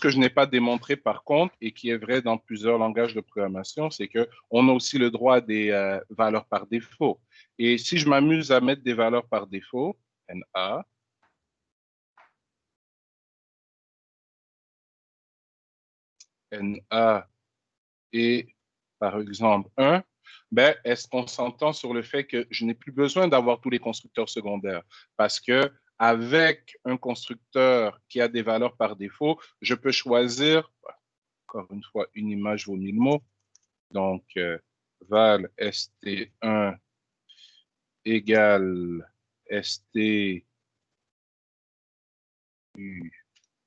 que je n'ai pas démontré par contre, et qui est vrai dans plusieurs langages de programmation, c'est qu'on a aussi le droit à des valeurs par défaut. Et si je m'amuse à mettre des valeurs par défaut, NA, NA et par exemple 1, ben, est-ce qu'on s'entend sur le fait que je n'ai plus besoin d'avoir tous les constructeurs secondaires? Parce que avec un constructeur qui a des valeurs par défaut, je peux choisir, encore une fois, une image vaut 1000 mots. Donc, val st1 égale stu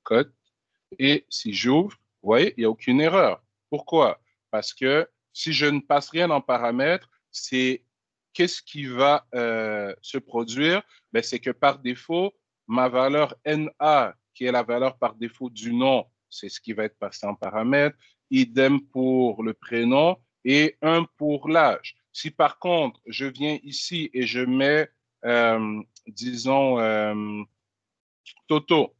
code. Et si j'ouvre, vous voyez, il n'y a aucune erreur. Pourquoi? Parce que si je ne passe rien en paramètres, c'est qu'est-ce qui va se produire? Ben, c'est que par défaut, ma valeur NA, qui est la valeur par défaut du nom, c'est ce qui va être passé en paramètre. Idem pour le prénom et 1 pour l'âge. Si par contre, je viens ici et je mets, disons, Toto,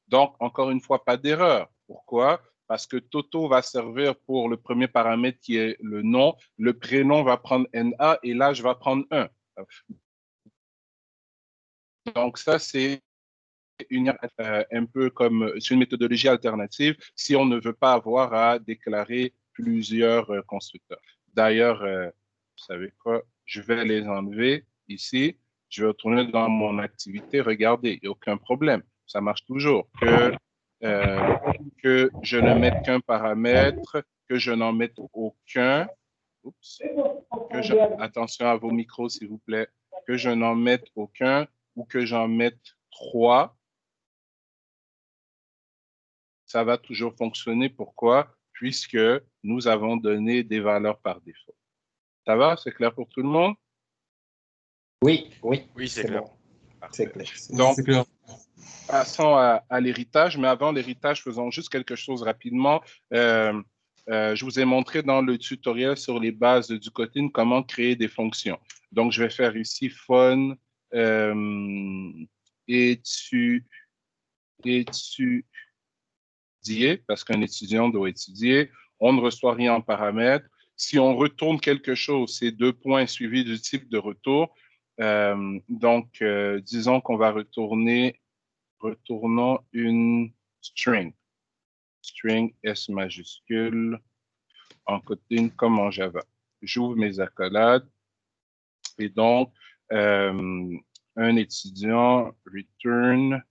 donc, encore une fois, pas d'erreur. Pourquoi? Parce que Toto va servir pour le premier paramètre qui est le nom. Le prénom va prendre NA et l'âge va prendre 1. Donc, ça, c'est un peu comme c'est une méthodologie alternative si on ne veut pas avoir à déclarer plusieurs constructeurs. D'ailleurs, vous savez quoi? Je vais les enlever ici. Je vais retourner dans mon activité. Regardez, il n'y a aucun problème. Ça marche toujours. Que je ne mette qu'un paramètre, que je n'en mette aucun. Oups. Attention à vos micros, s'il vous plaît. Que je n'en mette aucun ou que j'en mette 3. Ça va toujours fonctionner. Pourquoi? Puisque nous avons donné des valeurs par défaut. Ça va? C'est clair pour tout le monde? Oui, c'est clair. Bon. C'est clair. Donc, passons à l'héritage, mais avant l'héritage, faisons juste quelque chose rapidement. Je vous ai montré dans le tutoriel sur les bases du Kotlin comment créer des fonctions. Donc, je vais faire ici fun étudier, parce qu'un étudiant doit étudier. On ne reçoit rien en paramètre. Si on retourne quelque chose, c'est 2 points suivis du type de retour. Donc, disons qu'on va retournons une string. String S majuscule en Kotlin comme en Java. J'ouvre mes accolades et donc un étudiant return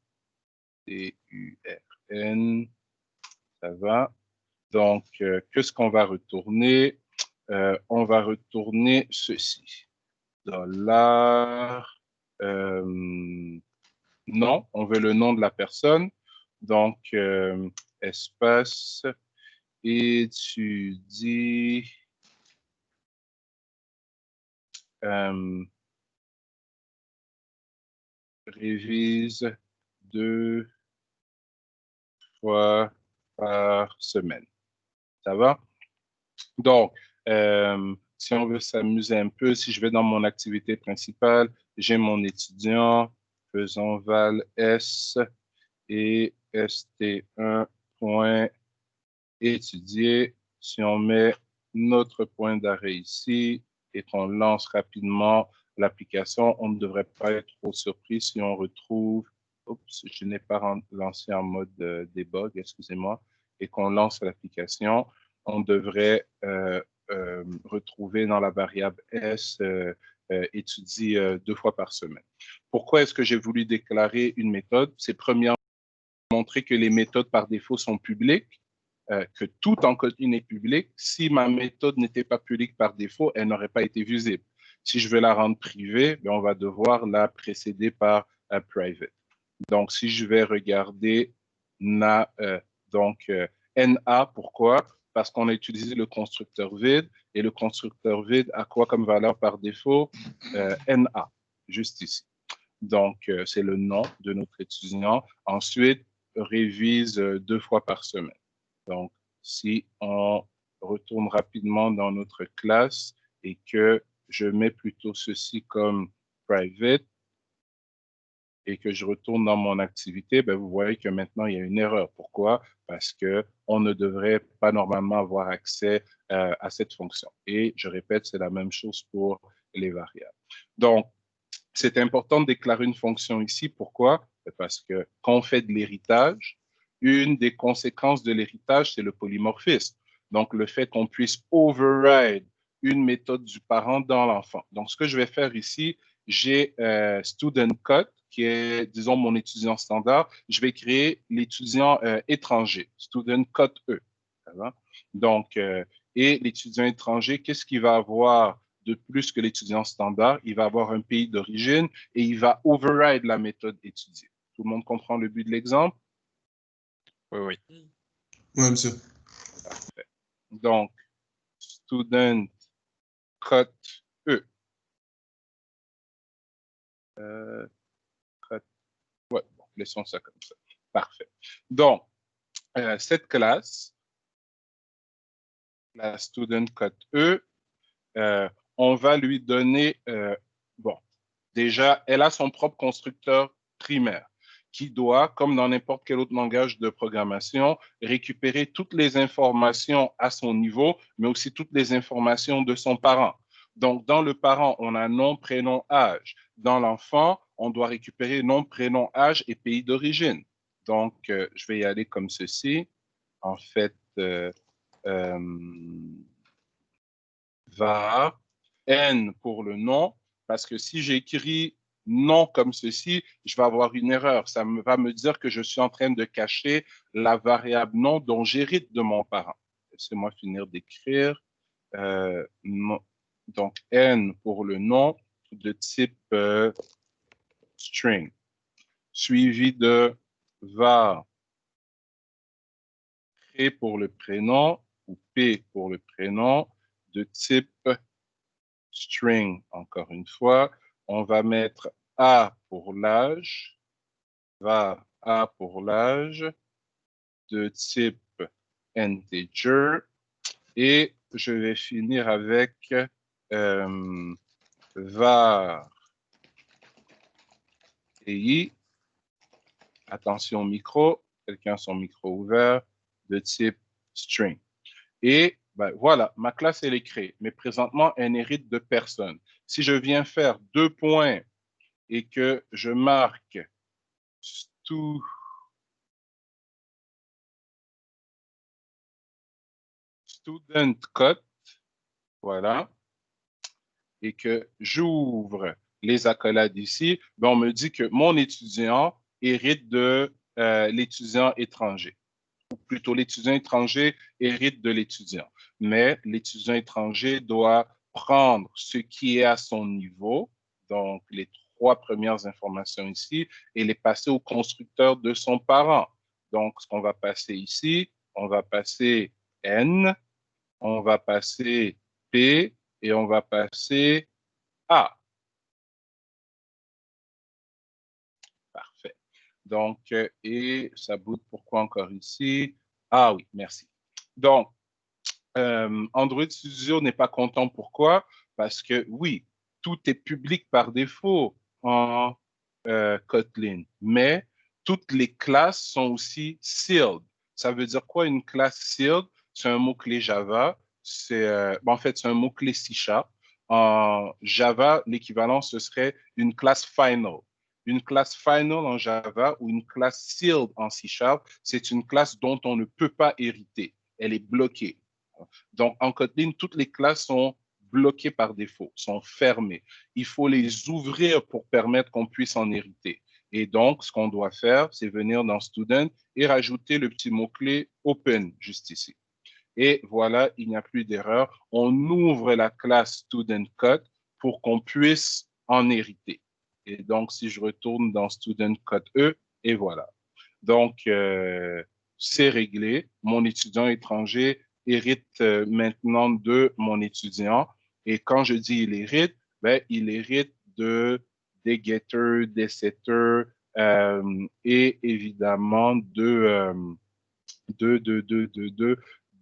TURN, ça va. Donc, qu'est-ce qu'on va retourner? On va retourner ceci. Dollar, non, on veut le nom de la personne. Donc, espace, étudie, révise 2 fois par semaine. Ça va? Donc, si on veut s'amuser un peu, si je vais dans mon activité principale, j'ai mon étudiant, faisons val S et st1 point étudier. Si on met notre point d'arrêt ici et qu'on lance rapidement l'application, on ne devrait pas être trop surpris si on retrouve, oups, je n'ai pas lancé en mode debug, excusez-moi, et qu'on lance l'application, on devrait retrouver dans la variable S étudie 2 fois par semaine. Pourquoi est-ce que j'ai voulu déclarer une méthode? C'est premièrement montrer que les méthodes par défaut sont publiques, que tout en Kotlin est public. Si ma méthode n'était pas publique par défaut, elle n'aurait pas été visible. Si je veux la rendre privée, on va devoir la précéder par private. Donc, si je vais regarder NA, pourquoi? Parce qu'on a utilisé le constructeur vide et le constructeur vide a quoi comme valeur par défaut? NA, juste ici. Donc, c'est le nom de notre étudiant. Ensuite, révise 2 fois par semaine. Donc, si on retourne rapidement dans notre classe et que je mets plutôt ceci comme private et que je retourne dans mon activité, ben, vous voyez que maintenant, il y a une erreur. Pourquoi? Parce qu'on ne devrait pas normalement avoir accès à cette fonction. Et je répète, c'est la même chose pour les variables. Donc, c'est important de déclarer une fonction ici. Pourquoi? Parce que quand on fait de l'héritage, une des conséquences de l'héritage, c'est le polymorphisme. Donc, le fait qu'on puisse override une méthode du parent dans l'enfant. Donc, ce que je vais faire ici, j'ai student cut, qui est, disons, mon étudiant standard. Je vais créer l'étudiant étranger, student cut E. Donc, et l'étudiant étranger, qu'est-ce qu'il va avoir de plus que l'étudiant standard? Il va avoir un pays d'origine et il va override la méthode étudiée. Tout le monde comprend le but de l'exemple? Oui, oui. Oui, monsieur. Parfait. Donc, student cut E. Ouais, bon, laissons ça comme ça. Parfait. Donc, cette classe, la student cut E, on va lui donner, bon, déjà, elle a son propre constructeur primaire qui doit, comme dans n'importe quel autre langage de programmation, récupérer toutes les informations à son niveau, mais aussi toutes les informations de son parent. Donc, dans le parent, on a nom, prénom, âge. Dans l'enfant, on doit récupérer nom, prénom, âge et pays d'origine. Donc, je vais y aller comme ceci. En fait, var n pour le nom, parce que si j'écris nom comme ceci, je vais avoir une erreur. Ça va me dire que je suis en train de cacher la variable nom dont j'hérite de mon parent. Laissez-moi finir d'écrire. Donc, n pour le nom de type string, suivi de var p pour le prénom ou p pour le prénom de type string, encore une fois. On va mettre A pour l'âge, var A pour l'âge, de type integer, et je vais finir avec var i, attention micro, quelqu'un a son micro ouvert, de type string. Et ben, voilà, ma classe, elle est créée. Mais présentement, elle n'hérite de personne. Si je viens faire 2 points et que je marque student cut, voilà, et que j'ouvre les accolades ici, ben on me dit que mon étudiant hérite de l'étudiant étranger. Ou plutôt, l'étudiant étranger hérite de l'étudiant. Mais l'étudiant étranger doit prendre ce qui est à son niveau, donc les 3 premières informations ici, et les passer au constructeur de son parent. Donc, ce qu'on va passer ici, on va passer N, on va passer P et on va passer A. Parfait. Donc, et ça boot pourquoi encore ici? Ah oui, merci. Donc, Android Studio n'est pas content. Pourquoi? Parce que oui, tout est public par défaut en Kotlin, mais toutes les classes sont aussi sealed. Ça veut dire quoi une classe sealed? C'est un mot-clé Java. En fait, c'est un mot-clé C#. En Java, l'équivalent, ce serait une classe final. Une classe final en Java ou une classe sealed en C#, c'est une classe dont on ne peut pas hériter. Elle est bloquée. Donc, en Kotlin, toutes les classes sont bloquées par défaut, sont fermées. Il faut les ouvrir pour permettre qu'on puisse en hériter. Et donc, ce qu'on doit faire, c'est venir dans Student et rajouter le petit mot-clé Open juste ici. Et voilà, il n'y a plus d'erreur. On ouvre la classe StudentCut pour qu'on puisse en hériter. Et donc, si je retourne dans StudentCut E, et voilà. Donc, c'est réglé. Mon étudiant étranger hérite maintenant de mon étudiant. Et quand je dis il hérite, ben, il hérite des getters, des setters et évidemment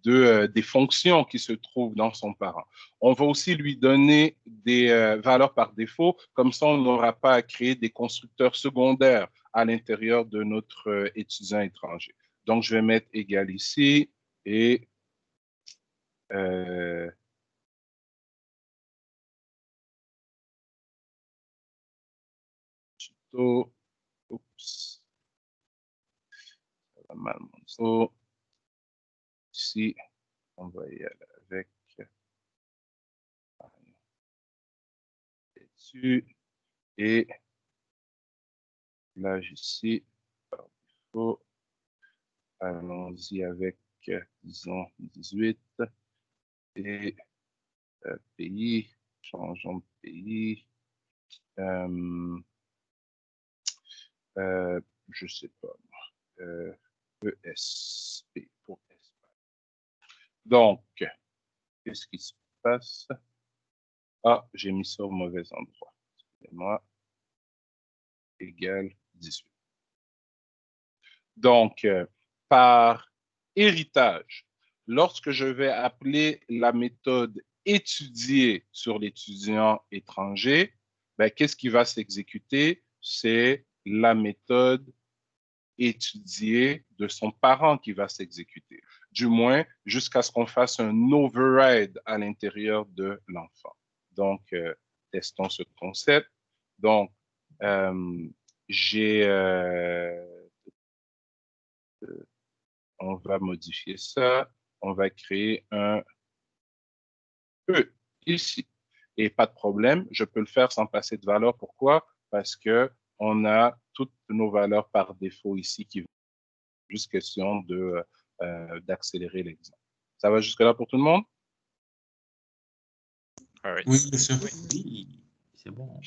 des fonctions qui se trouvent dans son parent. On va aussi lui donner des valeurs par défaut, comme ça on n'aura pas à créer des constructeurs secondaires à l'intérieur de notre étudiant étranger. Donc, je vais mettre égal ici et tuto, oups, ça va mal mon tuto. Ici, on va y aller avec dessus et l'âge ici, par défaut, allons-y avec, disons, 18 et pays, changeons de pays, je sais pas, ESP pour Espagne. Donc, qu'est-ce qui se passe? Ah, j'ai mis ça au mauvais endroit. Excusez-moi. Égal 18. Donc, par héritage, lorsque je vais appeler la méthode étudier sur l'étudiant étranger, ben, qu'est-ce qui va s'exécuter? C'est la méthode étudier de son parent qui va s'exécuter, du moins jusqu'à ce qu'on fasse un override à l'intérieur de l'enfant. Donc, testons ce concept. Donc, on va modifier ça. On va créer un E ici. Et pas de problème, je peux le faire sans passer de valeur. Pourquoi? Parce que on a toutes nos valeurs par défaut ici qui vont. Juste question d'accélérer l'exemple. Ça va jusque-là pour tout le monde? Oui. Oui, bien sûr. Oui, c'est bon.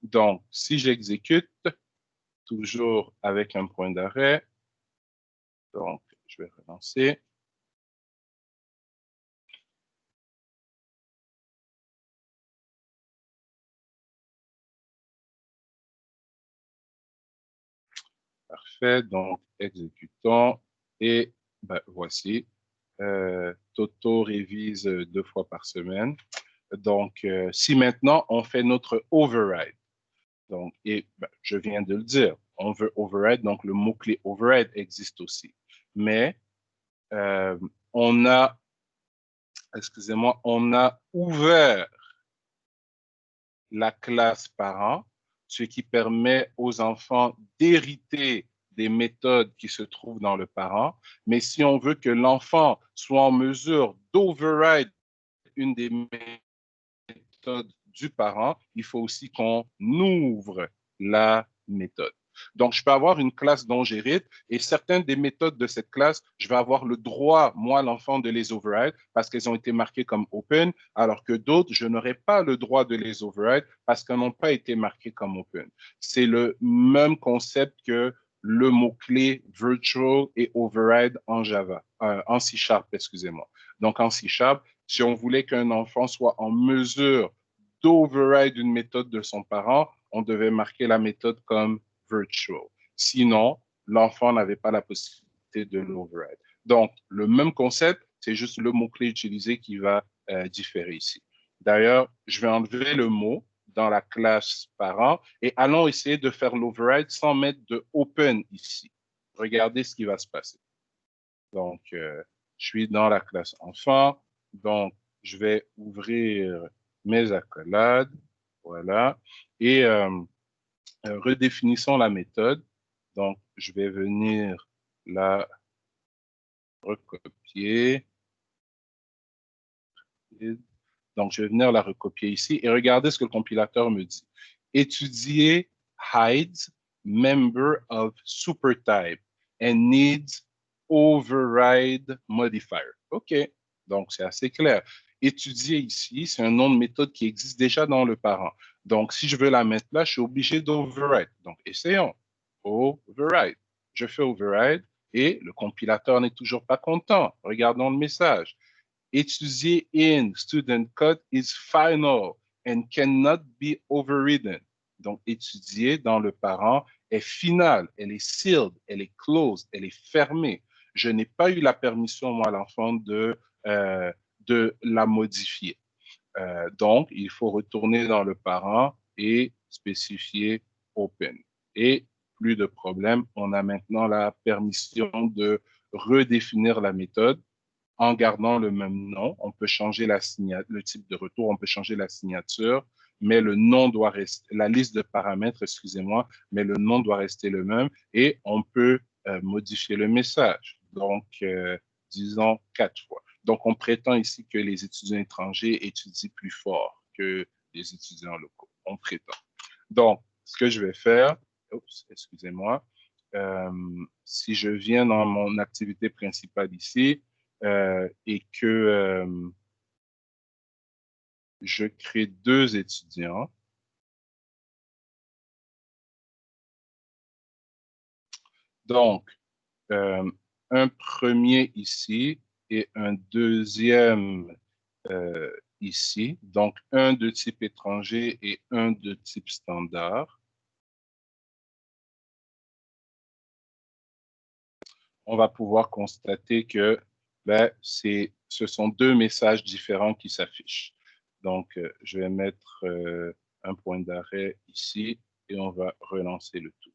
Donc, si j'exécute, toujours avec un point d'arrêt, donc je vais relancer. Parfait, donc exécutons et ben, voici. Toto révise 2 fois par semaine. Donc, si maintenant on fait notre override, donc, et ben, je viens de le dire, on veut override, donc le mot-clé override existe aussi. Mais on a, excusez-moi, on a ouvert la classe parent, ce qui permet aux enfants d'hériter des méthodes qui se trouvent dans le parent. Mais si on veut que l'enfant soit en mesure d'override une des méthodes du parent, il faut aussi qu'on ouvre la méthode. Donc, je peux avoir une classe dont j'hérite et certaines des méthodes de cette classe, je vais avoir le droit, moi, l'enfant, de les override parce qu'elles ont été marquées comme open, alors que d'autres, je n'aurai pas le droit de les override parce qu'elles n'ont pas été marquées comme open. C'est le même concept que le mot-clé virtual et override en Java, en C#, excusez-moi. Donc, en C#, si on voulait qu'un enfant soit en mesure d'override une méthode de son parent, on devait marquer la méthode comme virtual. Sinon, l'enfant n'avait pas la possibilité de l'override. Donc, le même concept, c'est juste le mot-clé utilisé qui va différer ici. D'ailleurs, je vais enlever le mot dans la classe parent et allons essayer de faire l'override sans mettre de open ici. Regardez ce qui va se passer. Donc, je suis dans la classe enfant. Donc, je vais ouvrir mes accolades. Voilà. Et redéfinissons la méthode. Donc, je vais venir la recopier. Donc, je vais venir la recopier ici et regardez ce que le compilateur me dit. Étudier hides member of supertype and needs override modifier. OK, donc c'est assez clair. Étudier ici, c'est un nom de méthode qui existe déjà dans le parent. Donc, si je veux la mettre là, je suis obligé d'override. Donc, essayons. Override. Je fais override et le compilateur n'est toujours pas content. Regardons le message. Étudier in student code is final and cannot be overridden. Donc, étudier dans le parent est final, elle est sealed, elle est closed, elle est fermée. je n'ai pas eu la permission, moi, l'enfant, de la modifier. Donc, il faut retourner dans le parent et spécifier open. Et plus de problème, on a maintenant la permission de redéfinir la méthode en gardant le même nom. On peut changer le type de retour, on peut changer la signature, mais le nom doit rester, la liste de paramètres, excusez-moi, mais le nom doit rester le même et on peut modifier le message. Donc, disons 4 fois. Donc, on prétend ici que les étudiants étrangers étudient plus fort que les étudiants locaux. On prétend. Donc, ce que je vais faire, excusez-moi, si je viens dans mon activité principale ici et que je crée 2 étudiants, donc un premier ici et un deuxième ici, donc un de type étranger et un de type standard. On va pouvoir constater que ce sont 2 messages différents qui s'affichent. Donc, je vais mettre un point d'arrêt ici et on va relancer le tout.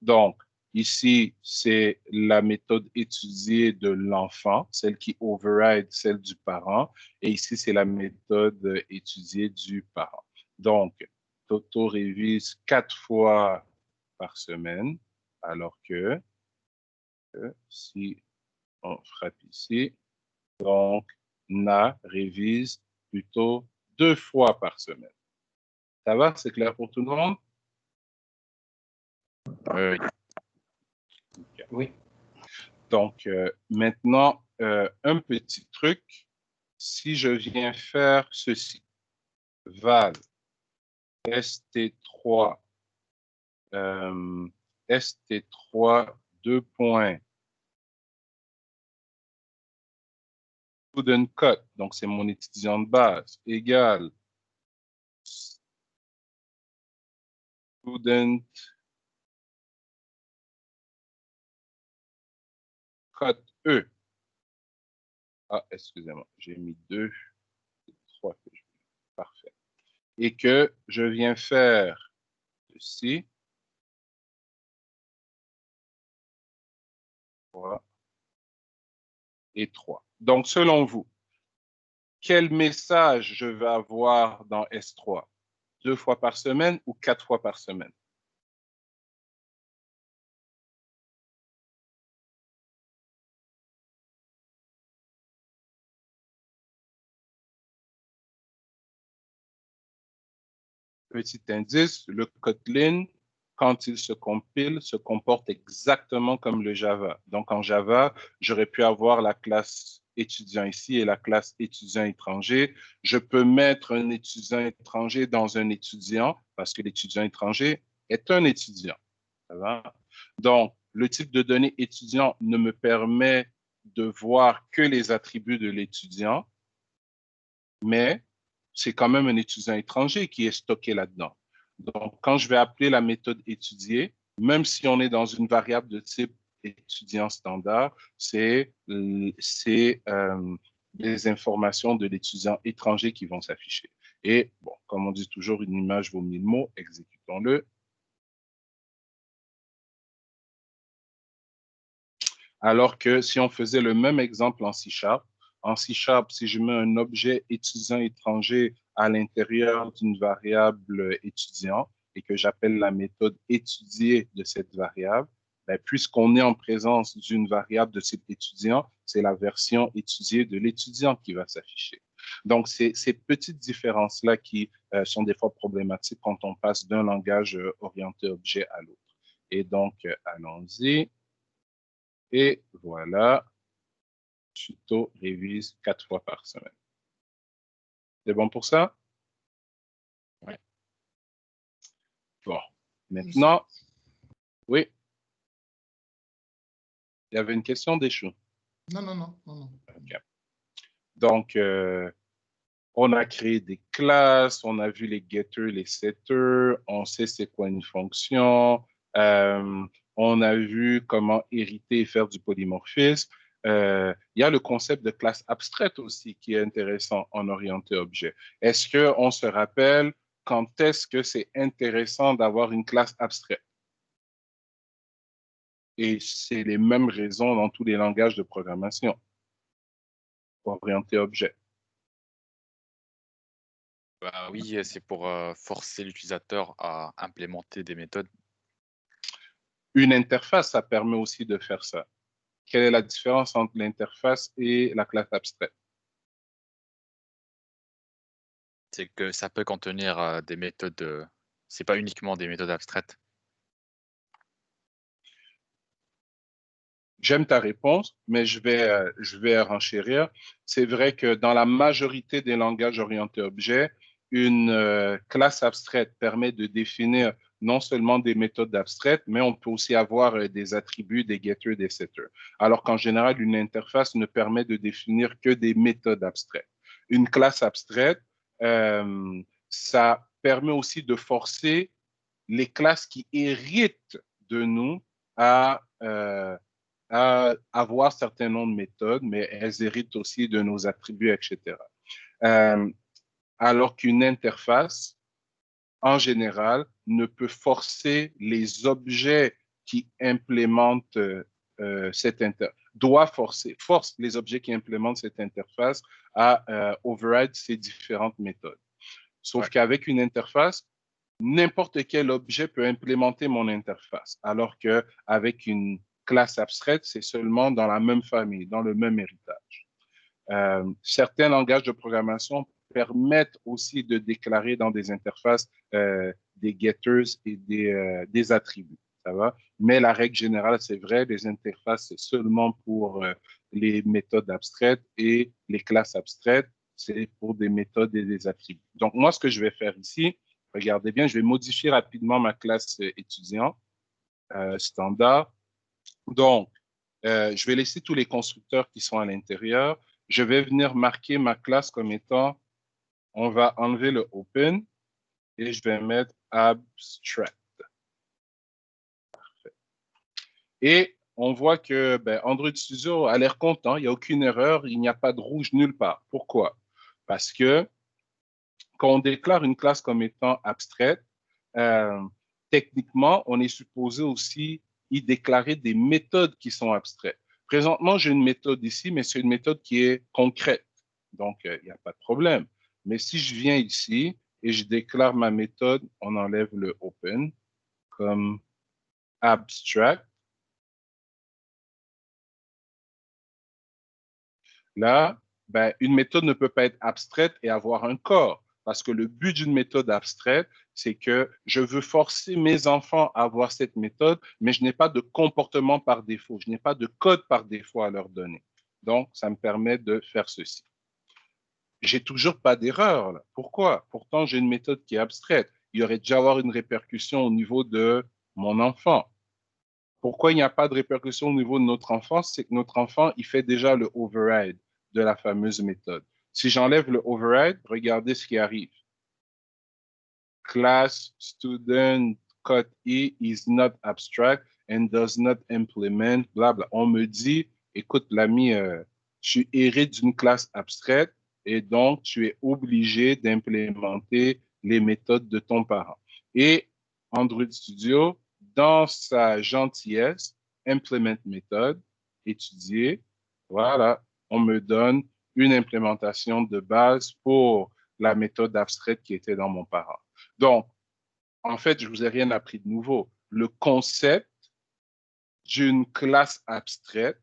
Donc, ici, c'est la méthode étudiée de l'enfant, celle qui override celle du parent. Et ici, c'est la méthode étudiée du parent. Donc, Toto révise 4 fois par semaine, alors que si on frappe ici, donc Na révise plutôt 2 fois par semaine. Ça va? C'est clair pour tout le monde? Oui. Oui. Donc, maintenant, un petit truc. Si je viens faire ceci, val st3, st3, 2 points, student cut, donc c'est mon étudiant de base, égale student cut E. Ah, excusez-moi, j'ai mis 2, 3 que je veux. Parfait. Et que je viens faire ceci. 3 et 3. Donc, selon vous, quel message je vais avoir dans S3? 2 fois par semaine ou 4 fois par semaine? Petit indice, le Kotlin, quand il se compile, se comporte exactement comme le Java. Donc, en Java, j'aurais pu avoir la classe étudiant ici et la classe étudiant étranger. Je peux mettre un étudiant étranger dans un étudiant parce que l'étudiant étranger est un étudiant. Ça va? Donc, le type de données étudiant ne me permet de voir que les attributs de l'étudiant, mais c'est quand même un étudiant étranger qui est stocké là-dedans. Donc, quand je vais appeler la méthode étudier, même si on est dans une variable de type étudiant standard, c'est des informations de l'étudiant étranger qui vont s'afficher. Et bon, comme on dit toujours, une image vaut 1000 mots, exécutons-le. Alors que si on faisait le même exemple en C#, si je mets un objet étudiant étranger à l'intérieur d'une variable étudiant et que j'appelle la méthode étudier de cette variable, ben, puisqu'on est en présence d'une variable de type étudiant, c'est la version étudiée de l'étudiant qui va s'afficher. Donc, c'est ces petites différences-là qui sont des fois problématiques quand on passe d'un langage orienté objet à l'autre. Et donc, allons-y. Et voilà, Tuto révise 4 fois par semaine. C'est bon pour ça? Oui. Bon, maintenant, oui. Il y avait une question d'Échou. Non. Okay. Donc, on a créé des classes, on a vu les getters, les setters, on sait c'est quoi une fonction. On a vu comment hériter et faire du polymorphisme. Il y a le concept de classe abstraite aussi qui est intéressant en orienté objet. Est-ce qu'on se rappelle quand est-ce que c'est intéressant d'avoir une classe abstraite? Et c'est les mêmes raisons dans tous les langages de programmation orienté objet. Bah oui, c'est pour forcer l'utilisateur à implémenter des méthodes. Une interface, ça permet aussi de faire ça. Quelle est la différence entre l'interface et la classe abstraite? C'est que ça peut contenir des méthodes, c'est pas uniquement des méthodes abstraites. J'aime ta réponse, mais je vais renchérir. C'est vrai que dans la majorité des langages orientés objets, une classe abstraite permet de définir non seulement des méthodes abstraites, mais on peut aussi avoir des attributs, des getters, des setters. Alors qu'en général, une interface ne permet de définir que des méthodes abstraites. Une classe abstraite, ça permet aussi de forcer les classes qui héritent de nous à avoir certains noms de méthodes, mais elles héritent aussi de nos attributs, etc. Euh, alors qu'une interface, en général, ne peut forcer les objets qui implémentent cette interface, force les objets qui implémentent cette interface à override ces différentes méthodes. Sauf qu'avec une interface, n'importe quel objet peut implémenter mon interface, alors qu'avec une classe abstraite, c'est seulement dans la même famille, dans le même héritage. Certains langages de programmation permettent aussi de déclarer dans des interfaces des getters et des attributs. Ça va? Mais la règle générale, c'est vrai, les interfaces, c'est seulement pour les méthodes abstraites et les classes abstraites, c'est pour des méthodes et des attributs. Donc, moi, ce que je vais faire ici, regardez bien, je vais modifier rapidement ma classe étudiant standard. Donc, je vais laisser tous les constructeurs qui sont à l'intérieur. Je vais venir marquer ma classe comme étant, on va enlever le open et je vais mettre abstract. Parfait. Et on voit que Android Studio a l'air content, il n'y a aucune erreur, il n'y a pas de rouge nulle part. Pourquoi? Parce que quand on déclare une classe comme étant abstraite, euh, techniquement, on est supposé aussi y déclarer des méthodes qui sont abstraites. Présentement, j'ai une méthode ici, mais c'est une méthode qui est concrète. Donc, il n'y a pas de problème. Mais si je viens ici et je déclare ma méthode, on enlève le open comme abstract. Là, une méthode ne peut pas être abstraite et avoir un corps. Parce que le but d'une méthode abstraite, c'est que je veux forcer mes enfants à avoir cette méthode, mais je n'ai pas de comportement par défaut. Je n'ai pas de code par défaut à leur donner. Donc, ça me permet de faire ceci. J'ai toujours pas d'erreur. Là. Pourquoi? Pourtant, j'ai une méthode qui est abstraite. Il y aurait déjà avoir une répercussion au niveau de mon enfant. Pourquoi il n'y a pas de répercussion au niveau de notre enfant? C'est que notre enfant, il fait déjà le override de la fameuse méthode. Si j'enlève le override, regardez ce qui arrive. Class student cut E is not abstract and does not implement, bla bla. On me dit, écoute l'ami, tu hérites d'une classe abstraite et donc tu es obligé d'implémenter les méthodes de ton parent. Et Android Studio, dans sa gentillesse, implement méthode, étudier, voilà, on me donne une implémentation de base pour la méthode abstraite qui était dans mon parent. Donc, en fait, je ne vous ai rien appris de nouveau. Le concept d'une classe abstraite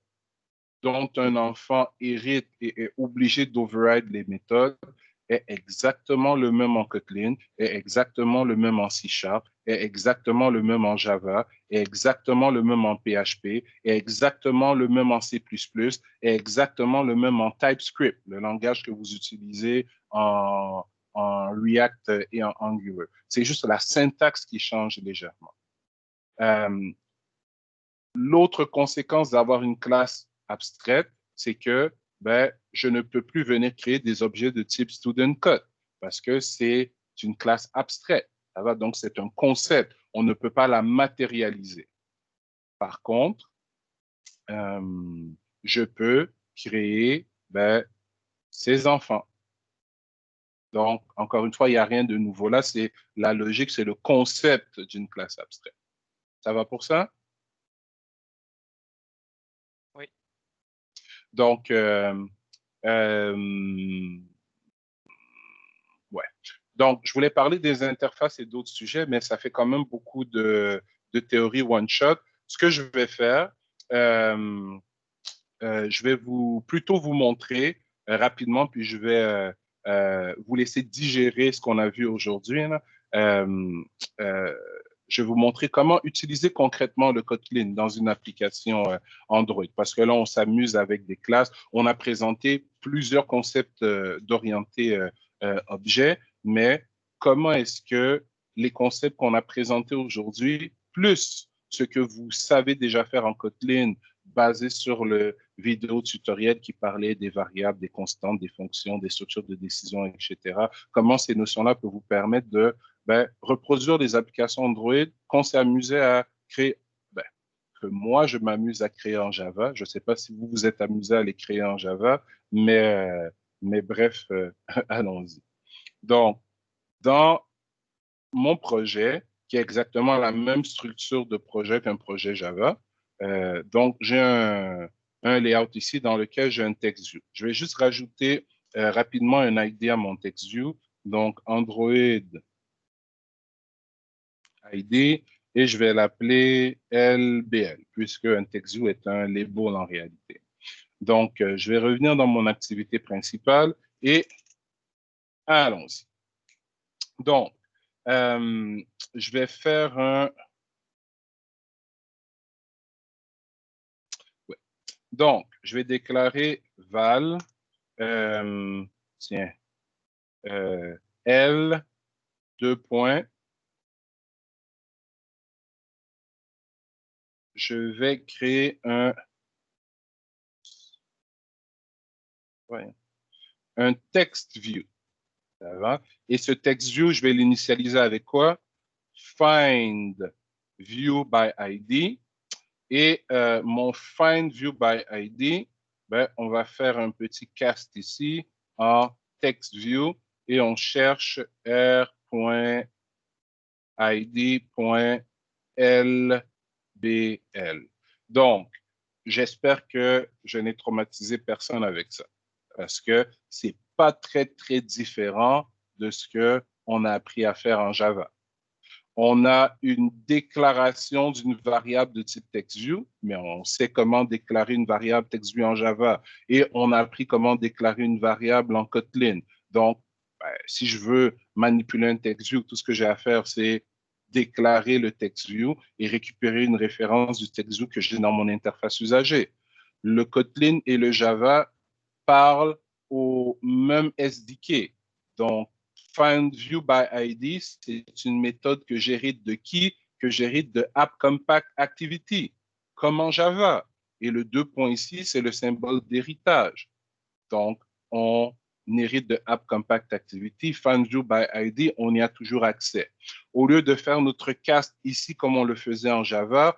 dont un enfant hérite et est obligé d'override les méthodes est exactement le même en Kotlin, est exactement le même en C#, est exactement le même en Java, est exactement le même en PHP, est exactement le même en C++, est exactement le même en TypeScript, le langage que vous utilisez en React et en Angular. C'est juste la syntaxe qui change légèrement. L'autre conséquence d'avoir une classe abstraite, c'est que je ne peux plus venir créer des objets de type student code parce que c'est une classe abstraite. Ça va? Donc, c'est un concept. On ne peut pas la matérialiser. Par contre, je peux créer ces enfants. Donc, encore une fois, il n'y a rien de nouveau là. C'est la logique, c'est le concept d'une classe abstraite. Ça va pour ça? Oui. Donc, ouais. Donc, je voulais parler des interfaces et d'autres sujets, mais ça fait quand même beaucoup de théorie one-shot. Ce que je vais faire, je vais plutôt vous montrer rapidement, puis je vais vous laisser digérer ce qu'on a vu aujourd'hui. Je vais vous montrer comment utiliser concrètement le Kotlin dans une application Android. Parce que là, on s'amuse avec des classes. On a présenté plusieurs concepts d'orientés objets, mais comment est-ce que les concepts qu'on a présentés aujourd'hui, plus ce que vous savez déjà faire en Kotlin, basé sur le vidéo tutoriel qui parlait des variables, des constantes, des fonctions, des structures de décision, etc. Comment ces notions-là peuvent vous permettre de reproduire des applications Android qu'on s'est amusé à créer, que moi, je m'amuse à créer en Java. Je ne sais pas si vous vous êtes amusé à les créer en Java, mais bref, allons-y. Donc, dans mon projet, qui est exactement la même structure de projet qu'un projet Java, donc j'ai un layout ici dans lequel j'ai un TextView. Je vais juste rajouter rapidement un ID à mon TextView, donc Android ID, et je vais l'appeler LBL, puisque un TextView est un label en réalité. Donc, je vais revenir dans mon activité principale et allons-y. Donc, je vais faire un... Ouais. Donc, je vais déclarer val, tiens, L, deux points. Je vais créer un text view. Ça va? Et ce text view, je vais l'initialiser avec quoi? Find view by ID. Et mon find view by ID, on va faire un petit cast ici en text view et on cherche r.id.lbl. Donc, j'espère que je n'ai traumatisé personne avec ça parce que c'est pas très, très différent de ce qu'on a appris à faire en Java. On a une déclaration d'une variable de type TextView, mais on sait comment déclarer une variable TextView en Java et on a appris comment déclarer une variable en Kotlin. Donc, si je veux manipuler un TextView, tout ce que j'ai à faire, c'est déclarer le TextView et récupérer une référence du TextView que j'ai dans mon interface usagée. Le Kotlin et le Java parlent au même SDK. Donc, Find View by ID, c'est une méthode que j'hérite de qui? Que j'hérite de App Compact Activity, comme en Java. Et le 2 points ici, c'est le symbole d'héritage. Donc, on hérite de App Compact Activity. Find View by ID, on y a toujours accès. Au lieu de faire notre cast ici comme on le faisait en Java,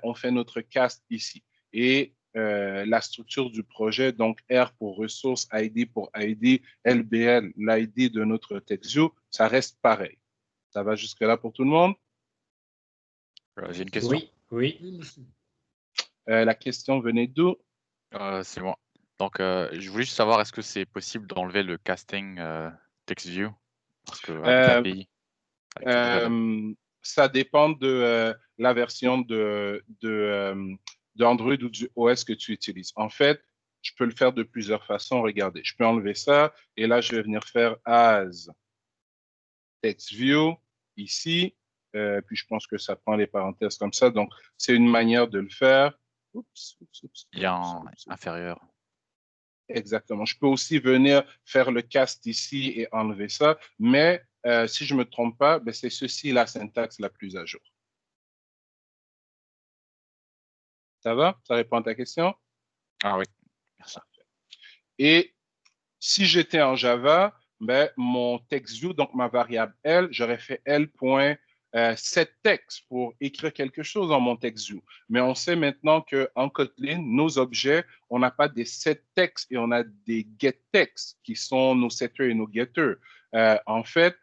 on fait notre cast ici. Et la structure du projet, donc R pour ressources, ID pour ID, LBL, l'ID de notre TextView, ça reste pareil. Ça va jusque-là pour tout le monde? J'ai une question. Oui. La question venait d'où? C'est moi. Donc, je voulais juste savoir, est-ce que c'est possible d'enlever le casting TextView? Parce que avec l'API, ça dépend de la version d'Android ou du OS que tu utilises. En fait, je peux le faire de plusieurs façons. Regardez, je peux enlever ça et là, je vais venir faire as TextView ici. Puis je pense que ça prend les parenthèses comme ça. Donc, c'est une manière de le faire. il y a un inférieur. Exactement. Je peux aussi venir faire le cast ici et enlever ça, mais si je ne me trompe pas, c'est ceci la syntaxe la plus à jour. Ça va? Ça répond à ta question? Ah oui, merci. Et si j'étais en Java, mon TextView, donc ma variable L, j'aurais fait L. set text pour écrire quelque chose dans mon TextView. Mais on sait maintenant qu'en Kotlin, nos objets, on n'a pas des set text et on a des get text qui sont nos setters et nos getters. En fait,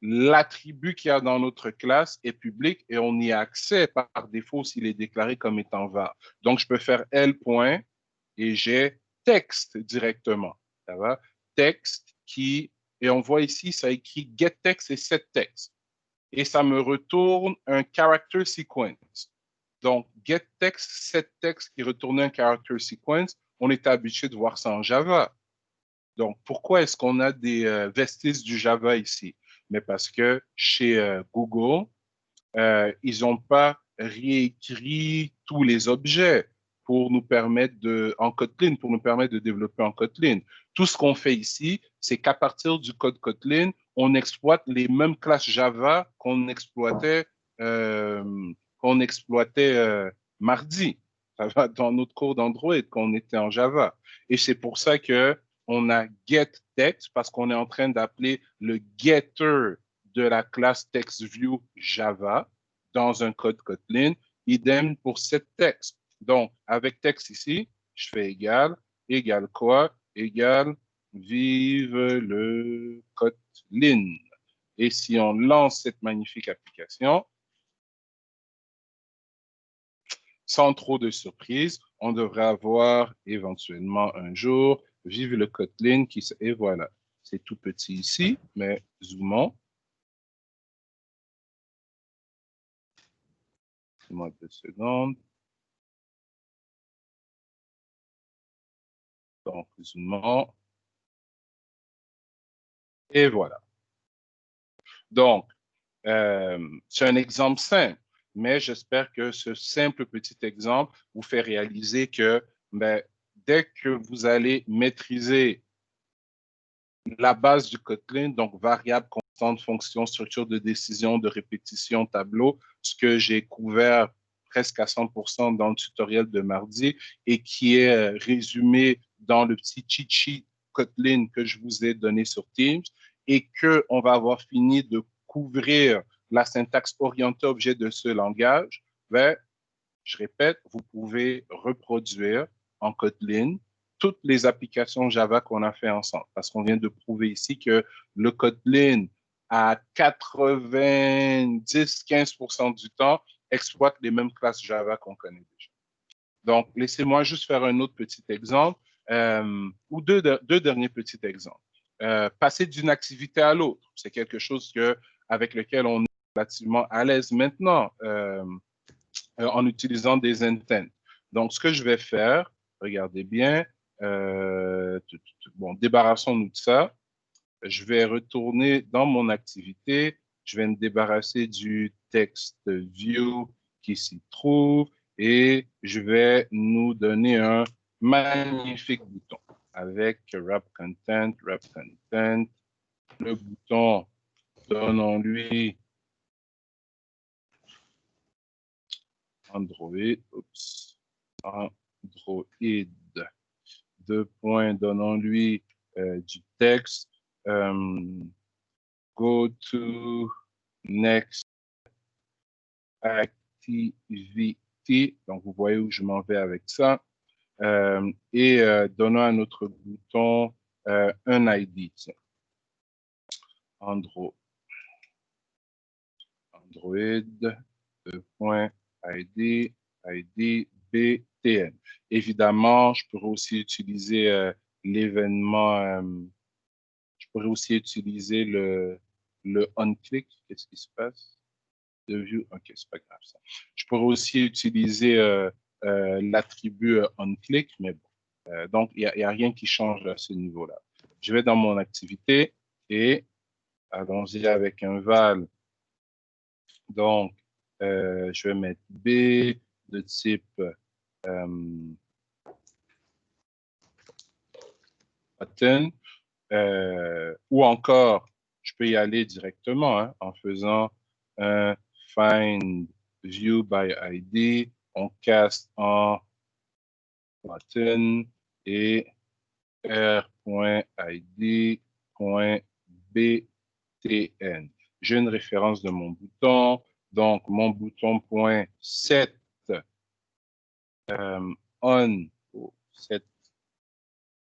l'attribut qu'il y a dans notre classe est public et on y a accès par défaut s'il est déclaré comme étant var. Donc, je peux faire L point et j'ai texte directement. Ça va? Texte qui, et on voit ici, ça écrit get text et set text. Et ça me retourne un character sequence. Donc, get text, set text qui retourne un character sequence, on est habitué de voir ça en Java. Donc, pourquoi est-ce qu'on a des vestiges du Java ici? Mais parce que chez Google, ils n'ont pas réécrit tous les objets pour nous permettre en Kotlin, pour nous permettre de développer en Kotlin. Tout ce qu'on fait ici, c'est qu'à partir du code Kotlin, on exploite les mêmes classes Java qu'on exploitait mardi. Ça va dans notre cours d'Android quand on était en Java. Et c'est pour ça que on a getText parce qu'on est en train d'appeler le getter de la classe TextView Java dans un code Kotlin. Idem pour setText. Donc, avec text ici, je fais égal quoi? Égal vive le Kotlin. Et si on lance cette magnifique application, sans trop de surprise, on devrait avoir éventuellement un jour vive le Kotlin et voilà. C'est tout petit ici, mais zoomons. Moi 2 secondes. Donc, zoomons. Et voilà. Donc, c'est un exemple simple, mais j'espère que ce simple petit exemple vous fait réaliser que dès que vous allez maîtriser la base du Kotlin, donc variable, constante, fonction, structure de décision, de répétition, tableau, ce que j'ai couvert presque à 100% dans le tutoriel de mardi et qui est résumé dans le petit cheat sheet Kotlin que je vous ai donné sur Teams et qu'on va avoir fini de couvrir la syntaxe orientée objet de ce langage, je répète, vous pouvez reproduire en Kotlin toutes les applications Java qu'on a fait ensemble. Parce qu'on vient de prouver ici que le Kotlin, à 90-15% du temps, exploite les mêmes classes Java qu'on connaît déjà. Donc, laissez-moi juste faire un autre petit exemple ou deux derniers petits exemples. Passer d'une activité à l'autre, c'est quelque chose avec lequel on est relativement à l'aise maintenant en utilisant des intents. Donc, ce que je vais faire, regardez bien, bon, débarrassons-nous de ça. Je vais retourner dans mon activité. Je vais me débarrasser du texte view qui s'y trouve et je vais nous donner un magnifique bouton avec wrap content. Le bouton, donnons-lui Android, deux points, donnons-lui du texte, go to next activity, donc vous voyez où je m'en vais avec ça, et donnons à notre bouton un ID, Android, ID, BTN. Évidemment, je pourrais aussi utiliser l'événement, je pourrais aussi utiliser le on-click. Qu'est-ce qui se passe? De view, ok, c'est pas grave ça. Je pourrais aussi utiliser l'attribut on-click, mais bon. Donc, il n'y a rien qui change à ce niveau-là. Je vais dans mon activité et allons-y avec un val. Donc, je vais mettre B de type button ou encore, je peux y aller directement en faisant un find view by ID, on cast en button et r.id.btn. j'ai une référence de mon bouton. Donc, mon bouton point set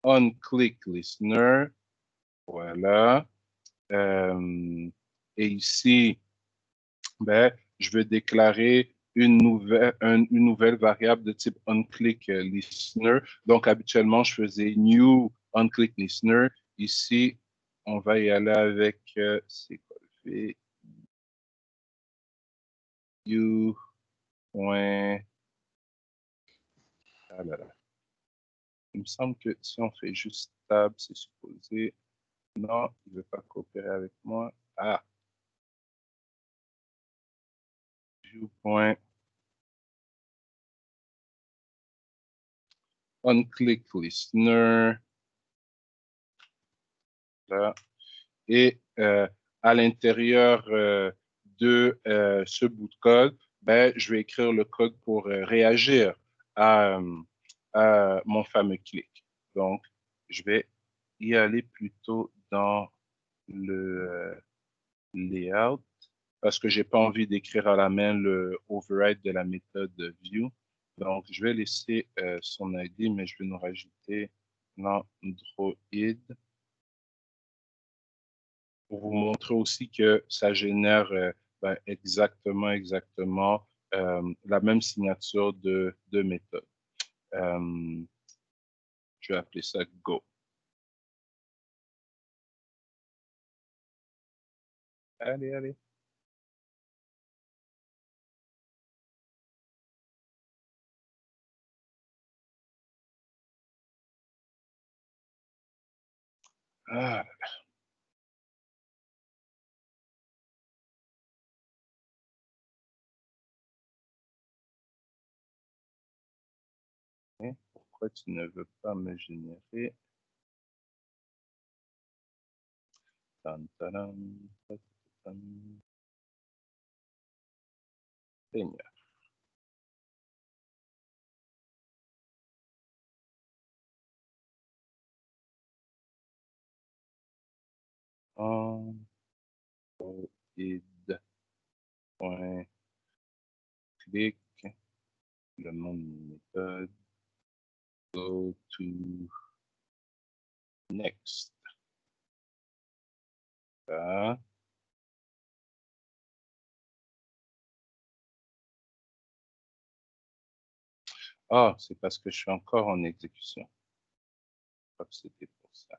on click listener. Voilà. Et ici, ben, je vais déclarer une nouvelle variable de type onClick listener. Donc, habituellement, je faisais new onClick listener. Ici, on va y aller avec, c'est quoi le fait? You. Ah là là. Il me semble que si on fait juste tab, c'est supposé. Non, il ne veut pas coopérer avec moi. Ah. View. OnClick listener. Là. Et à l'intérieur de ce bout de code, ben, je vais écrire le code pour réagir à mon fameux clic. Donc, je vais y aller plutôt dans le layout parce que j'ai pas envie d'écrire à la main le override de la méthode view. Donc, je vais laisser son ID, mais je vais nous rajouter l'Android pour vous montrer aussi que ça génère ben, exactement la même signature de méthode. Je vais appeler ça Go. Allez, allez. Ah. Et pourquoi tu ne veux pas me générer? Seigneur. Click, le nom de méthode, go to next. Ça. Ah, c'est parce que je suis encore en exécution. Je crois que c'était pour ça.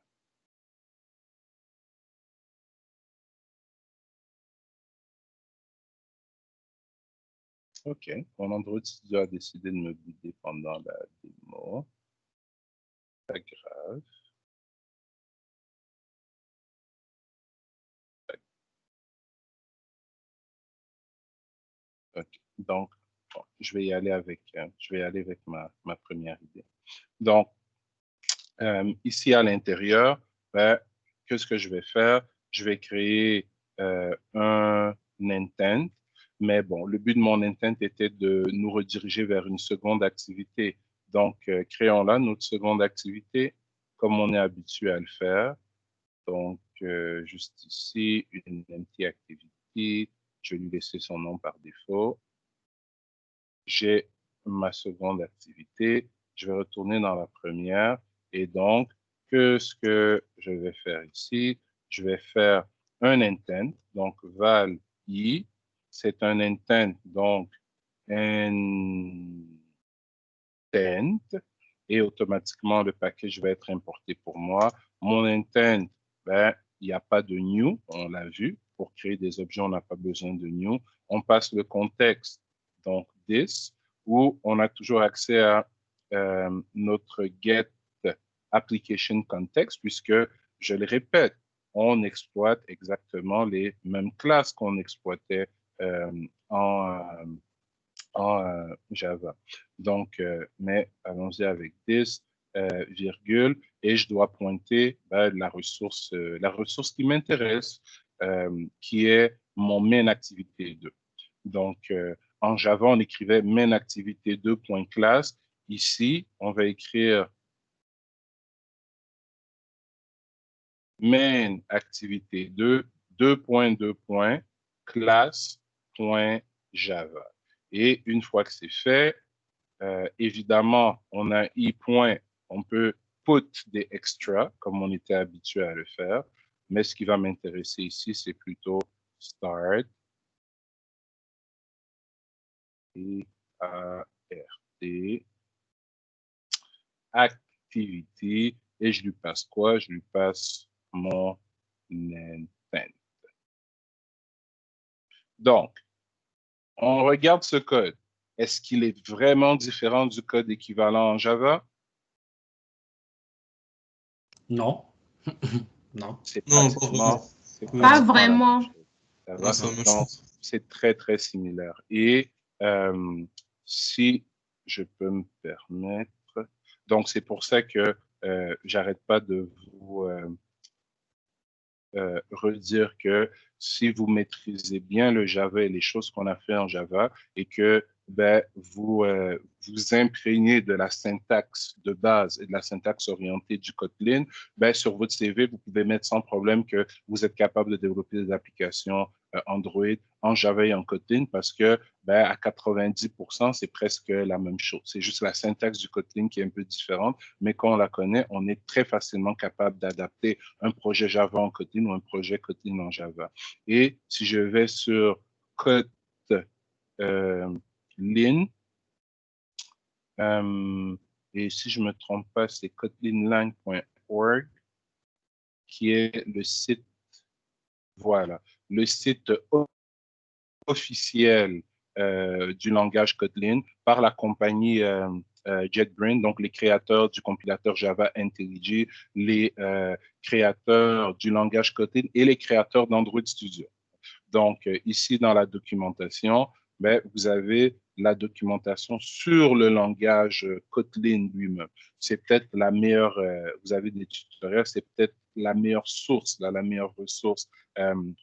OK. Mon Android Studio a décidé de me bouder pendant la démo. Pas grave. OK. Donc, bon, je vais y aller avec ma première idée. Donc, ici à l'intérieur, ben, qu'est-ce que je vais faire? Je vais créer un intent, mais bon, le but de mon intent était de nous rediriger vers une seconde activité. Donc, créons là notre seconde activité comme on est habitué à le faire. Donc, juste ici, une empty activity. Je vais lui laisser son nom par défaut. J'ai ma seconde activité. Je vais retourner dans la première. Et donc, ce que je vais faire ici? Je vais faire un intent. Donc, val i. C'est un intent. Donc, intent. Et automatiquement, le package va être importé pour moi. Mon intent, ben, il n'y a pas de new, on l'a vu. Pour créer des objets, on n'a pas besoin de new. On passe le contexte, donc this, où on a toujours accès à notre get application context, puisque, je le répète, on exploite exactement les mêmes classes qu'on exploitait en Java. Donc, mais allons-y avec this, virgule, et je dois pointer la ressource qui m'intéresse, qui est mon main activité 2. Donc, en Java, on écrivait main activité 2.class. Ici, on va écrire main activité 2 class.java. Et une fois que c'est fait, évidemment, on a i point, on peut put des extras comme on était habitué à le faire. Mais ce qui va m'intéresser ici, c'est plutôt start et activity, et je lui passe quoi? Je lui passe mon intent. Donc, on regarde ce code. Est-ce qu'il est vraiment différent du code équivalent en Java? Non. Non. C'est Non, pratiquement, Pas la même vraiment. chose. Ça va? Ouais, c'est la même Donc, chose. c'est très, très similaire. Et si je peux me permettre, donc c'est pour ça que j'arrête pas de vous redire que si vous maîtrisez bien le Java et les choses qu'on a fait en Java et que vous vous imprégnez de la syntaxe de base et de la syntaxe orientée du Kotlin, sur votre CV, vous pouvez mettre sans problème que vous êtes capable de développer des applications Android en Java et en Kotlin parce que à 90%, c'est presque la même chose. C'est juste la syntaxe du Kotlin qui est un peu différente, mais quand on la connaît, on est très facilement capable d'adapter un projet Java en Kotlin ou un projet Kotlin en Java. Et si je vais sur Kotlin, et si je ne me trompe pas, c'est kotlinlang.org qui est le site, voilà, le site officiel du langage Kotlin par la compagnie JetBrains, donc les créateurs du compilateur Java IntelliJ, les créateurs du langage Kotlin et les créateurs d'Android Studio. Donc, ici, dans la documentation, vous avez la documentation sur le langage Kotlin lui-même. C'est peut-être la meilleure, vous avez des tutoriels, c'est peut-être la meilleure source, la meilleure ressource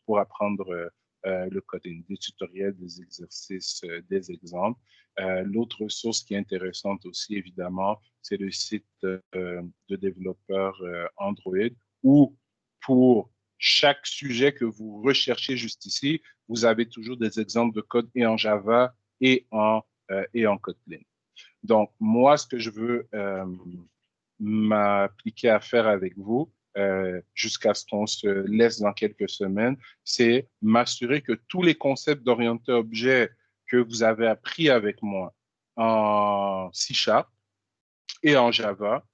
pour apprendre le Kotlin, des tutoriels, des exercices, des exemples. L'autre source qui est intéressante aussi, évidemment, c'est le site de développeurs Android où pour chaque sujet que vous recherchez juste ici, vous avez toujours des exemples de code et en Java et en Kotlin. Donc, moi, ce que je veux m'appliquer à faire avec vous, jusqu'à ce qu'on se laisse dans quelques semaines, c'est m'assurer que tous les concepts d'orienté objet que vous avez appris avec moi en C# et en Java,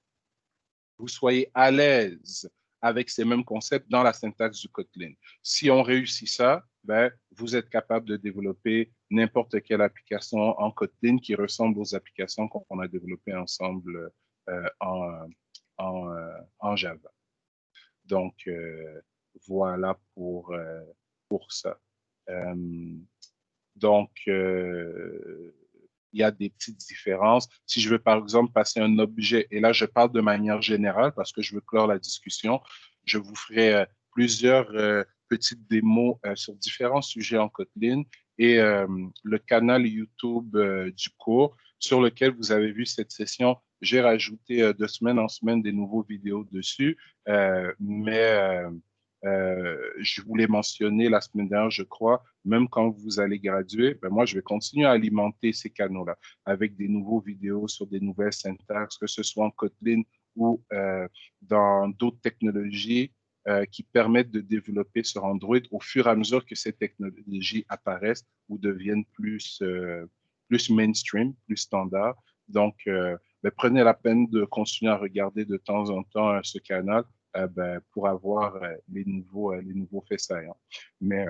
vous soyez à l'aise avec ces mêmes concepts dans la syntaxe du Kotlin. Si on réussit ça, vous êtes capable de développer n'importe quelle application en Kotlin qui ressemble aux applications qu'on a développées ensemble en Java. Donc, voilà pour ça. Donc, il y a des petites différences. Si je veux, par exemple, passer un objet, et là, je parle de manière générale parce que je veux clore la discussion, je vous ferai plusieurs petites démos sur différents sujets en Kotlin et le canal YouTube du cours sur lequel vous avez vu cette session. J'ai rajouté de semaine en semaine des nouveaux vidéos dessus, mais je voulais mentionner la semaine dernière, je crois, même quand vous allez graduer, moi, je vais continuer à alimenter ces canaux-là avec des nouveaux vidéos sur des nouvelles syntaxes, que ce soit en Kotlin ou dans d'autres technologies qui permettent de développer sur Android au fur et à mesure que ces technologies apparaissent ou deviennent plus mainstream, plus standard. Donc, prenez la peine de continuer à regarder de temps en temps ce canal pour avoir les nouveaux faits saillants. Mais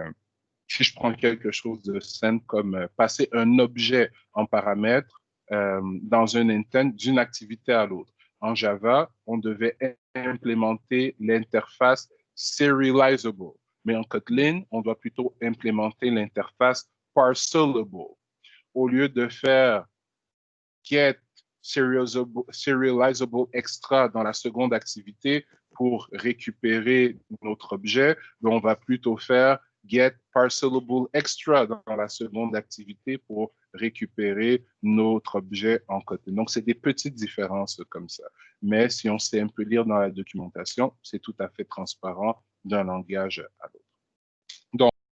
si je prends quelque chose de simple comme passer un objet en paramètre dans un intent d'une activité à l'autre. En Java, on devait implémenter l'interface serializable. Mais en Kotlin, on doit plutôt implémenter l'interface parcelable. Au lieu de faire get serializable extra dans la seconde activité pour récupérer notre objet, on va plutôt faire get parcelable extra dans la seconde activité pour récupérer notre objet en Kotlin. Donc, c'est des petites différences comme ça. Mais si on sait un peu lire dans la documentation, c'est tout à fait transparent d'un langage à l'autre.